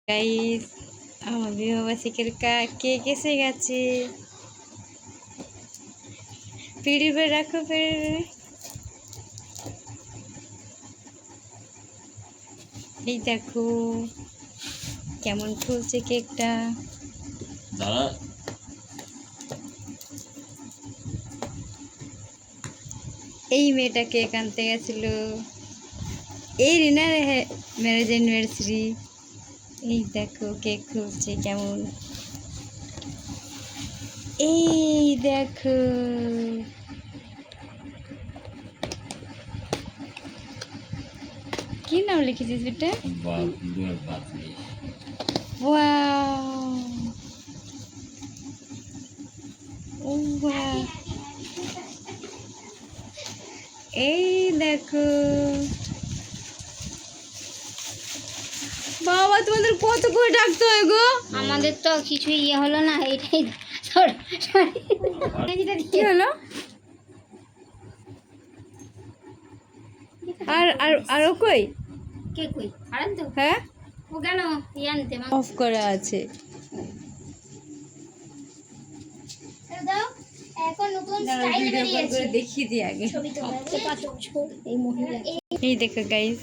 Guys, আমার বিবাহবার্ষিকীর cake এসে গেছে। পিড়ি করে রাখো, এই দেখো কেমন ফুলছে কেকটা। এই মেয়েটা কেক আনতে গেছিল, এই রিনার ম্যারেজ অ্যানিভার্সারি। এই দেখো কেক খুলছে কেমন, এই দেখো কি নাম লিখেছিস বেটা? ওয়াও, ও ওয়াও, এই দেখো বাবা, তোমাদের কত করে ডাকতে হয় গো? আমাদের তো কিছু ইয়ে হলো না, এইটাই কি হলো? আর আর আরো কই কে কই আরেন তো হ্যাঁ, ও কেন ইয়ানতে অফ করা আছে। দাও, এখন নতুন স্টাইল বেরিয়েছে, দেখিয়ে দিই আগে। ছবি তো এই মহিলা। এই দেখো গাইস,